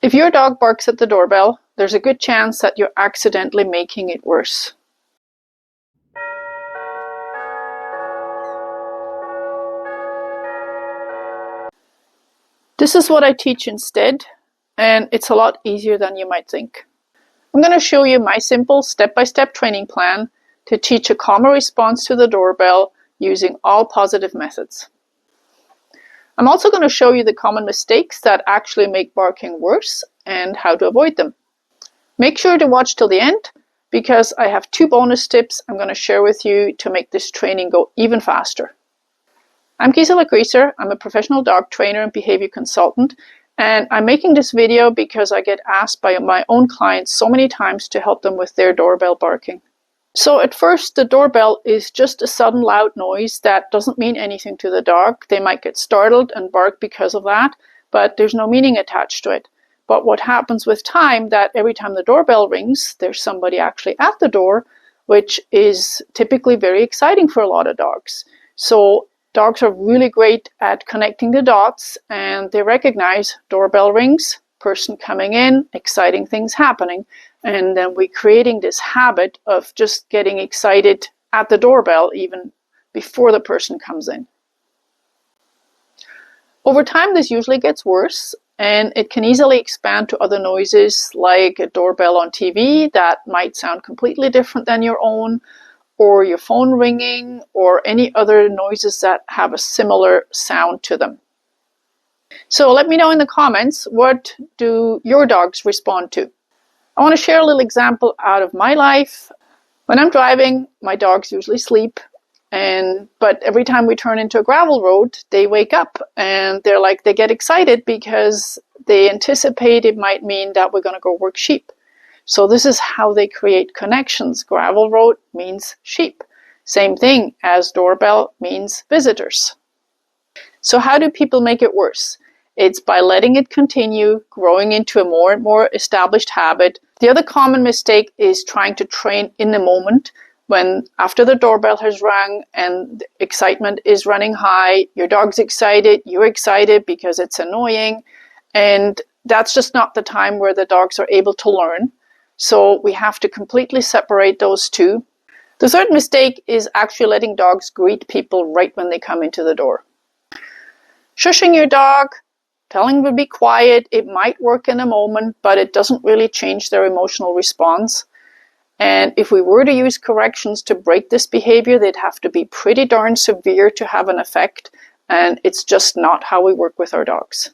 If your dog barks at the doorbell, there's a good chance that you're accidentally making it worse. This is what I teach instead, and it's a lot easier than you might think. I'm going to show you my simple step-by-step training plan to teach a calmer response to the doorbell using all positive methods. I'm also going to show you the common mistakes that actually make barking worse and how to avoid them. Make sure to watch till the end because I have 2 bonus tips I'm going to share with you to make this training go even faster. I'm Gisela Grieser. I'm a professional dog trainer and behavior consultant, and I'm making this video because I get asked by my own clients so many times to help them with their doorbell barking. So at first, the doorbell is just a sudden loud noise that doesn't mean anything to the dog. They might get startled and bark because of that, but there's no meaning attached to it. But what happens with time, that every time the doorbell rings, there's somebody actually at the door, which is typically very exciting for a lot of dogs. So dogs are really great at connecting the dots, and they recognize doorbell rings, person coming in, exciting things happening. And then we're creating this habit of just getting excited at the doorbell even before the person comes in. Over time, this usually gets worse, and it can easily expand to other noises like a doorbell on TV that might sound completely different than your own, or your phone ringing, or any other noises that have a similar sound to them. So let me know in the comments, what do your dogs respond to? I want to share a little example out of my life. When I'm driving, my dogs usually sleep, but every time we turn into a gravel road, they wake up and they get excited because they anticipate it might mean that we're going to go work sheep. So this is how they create connections. Gravel road means sheep. Same thing as doorbell means visitors. So how do people make it worse? It's by letting it continue, growing into a more and more established habit. The other common mistake is trying to train in the moment when after the doorbell has rung and the excitement is running high, your dog's excited, you're excited because it's annoying, and that's just not the time where the dogs are able to learn. So we have to completely separate those two. The third mistake is actually letting dogs greet people right when they come into the door. Shushing your dog, telling them to be quiet, it might work in a moment, but it doesn't really change their emotional response. And if we were to use corrections to break this behavior, they'd have to be pretty darn severe to have an effect, and it's just not how we work with our dogs.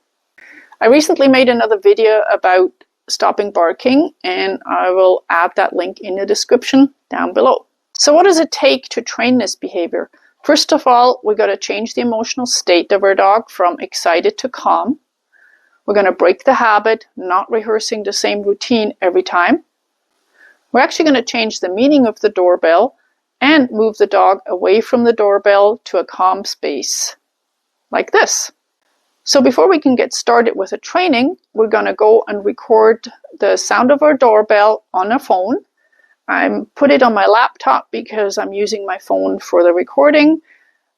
I recently made another video about stopping barking, and I will add that link in the description down below. So what does it take to train this behavior? First of all, we got to change the emotional state of our dog from excited to calm. We're going to break the habit, not rehearsing the same routine every time. We're actually going to change the meaning of the doorbell and move the dog away from the doorbell to a calm space, like this. So before we can get started with the training, we're going to go and record the sound of our doorbell on a phone. I put it on my laptop because I'm using my phone for the recording,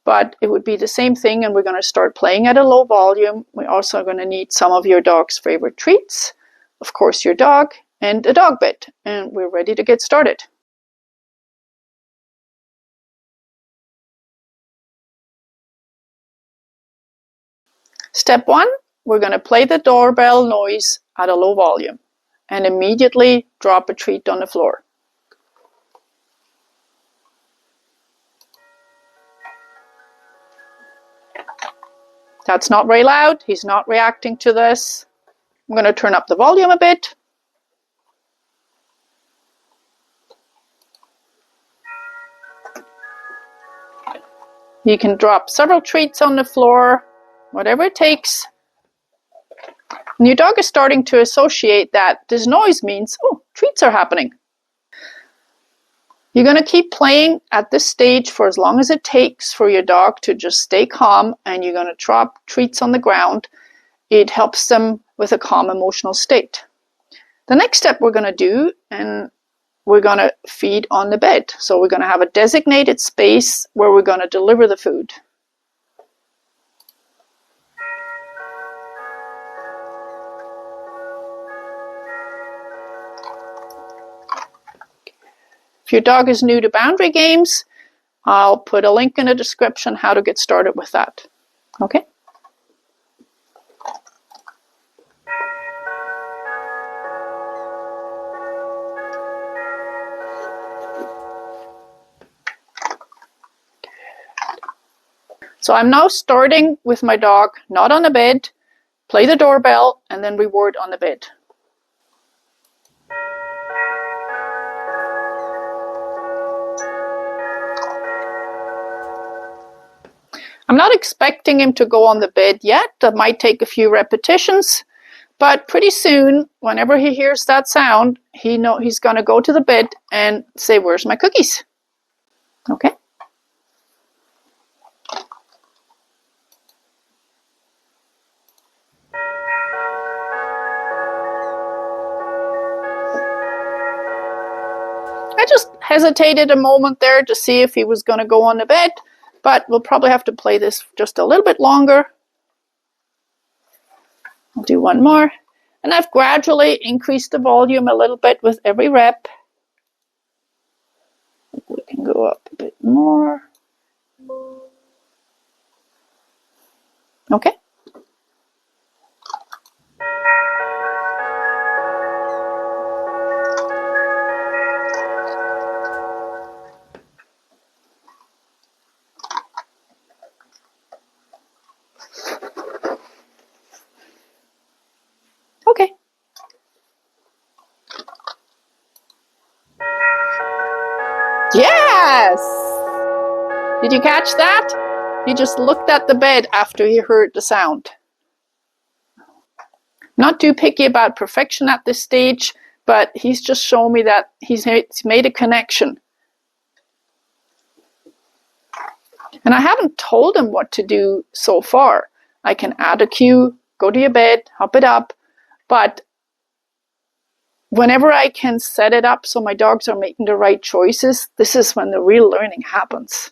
but it would be the same thing, and we're going to start playing at a low volume. We're also going to need some of your dog's favorite treats, of course your dog, and a dog bed, and we're ready to get started. Step 1, we're going to play the doorbell noise at a low volume and immediately drop a treat on the floor. That's not very loud. He's not reacting to this. I'm going to turn up the volume a bit. You can drop several treats on the floor, whatever it takes. And your dog is starting to associate that this noise means, oh, treats are happening. You're going to keep playing at this stage for as long as it takes for your dog to just stay calm, and you're going to drop treats on the ground. It helps them with a calm emotional state. The next step we're going to do, and we're going to feed on the bed. So we're going to have a designated space where we're going to deliver the food. If your dog is new to boundary games, I'll put a link in the description how to get started with that. Okay? So I'm now starting with my dog not on the bed, play the doorbell, and then reward on the bed. I'm not expecting him to go on the bed yet. That might take a few repetitions, but pretty soon, whenever he hears that sound, he's going to go to the bed and say, "Where's my cookies?" Okay? I just hesitated a moment there to see if he was going to go on the bed, but we'll probably have to play this just a little bit longer. I'll do one more. And I've gradually increased the volume a little bit with every rep. We can go up a bit more. Okay. Okay. Yes! Did you catch that? He just looked at the bed after he heard the sound. Not too picky about perfection at this stage, but he's just shown me that he's made a connection. And I haven't told him what to do so far. I can add a cue, go to your bed, hop it up, but whenever I can set it up so my dogs are making the right choices, this is when the real learning happens.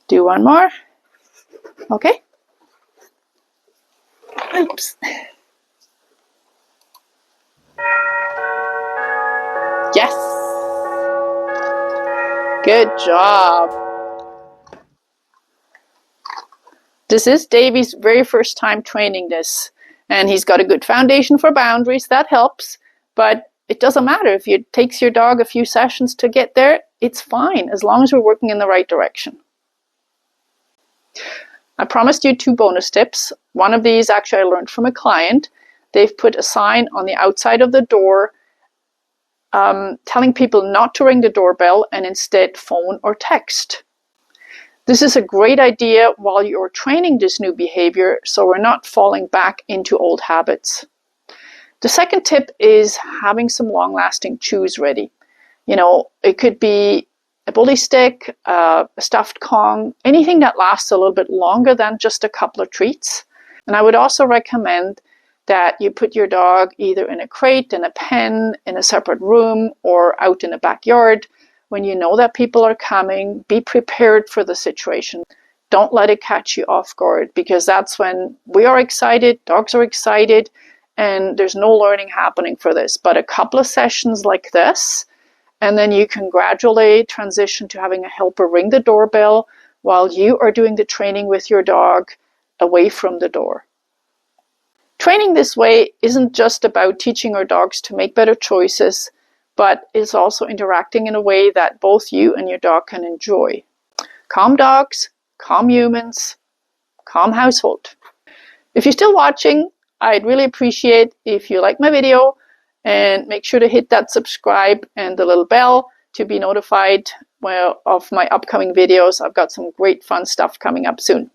Do one more. Okay. Oops. Yes. Good job. This is Davy's very first time training this, and he's got a good foundation for boundaries. That helps, but it doesn't matter if it takes your dog a few sessions to get there. It's fine as long as we're working in the right direction. I promised you 2 bonus tips. One of these actually I learned from a client. They've put a sign on the outside of the door telling people not to ring the doorbell and instead phone or text. This is a great idea while you're training this new behavior, so we're not falling back into old habits. The second tip is having some long-lasting chews ready. You know, it could be a bully stick, a stuffed Kong, anything that lasts a little bit longer than just a couple of treats. And I would also recommend that you put your dog either in a crate, in a pen, in a separate room, or out in the backyard. When you know that people are coming, be prepared for the situation. Don't let it catch you off guard, because that's when we are excited, dogs are excited, and there's no learning happening for this. But a couple of sessions like this, and then you can gradually transition to having a helper ring the doorbell while you are doing the training with your dog away from the door. Training this way isn't just about teaching our dogs to make better choices, but is also interacting in a way that both you and your dog can enjoy. Calm dogs, calm humans, calm household. If you're still watching, I'd really appreciate if you like my video, and make sure to hit that subscribe and the little bell to be notified of my upcoming videos. I've got some great fun stuff coming up soon.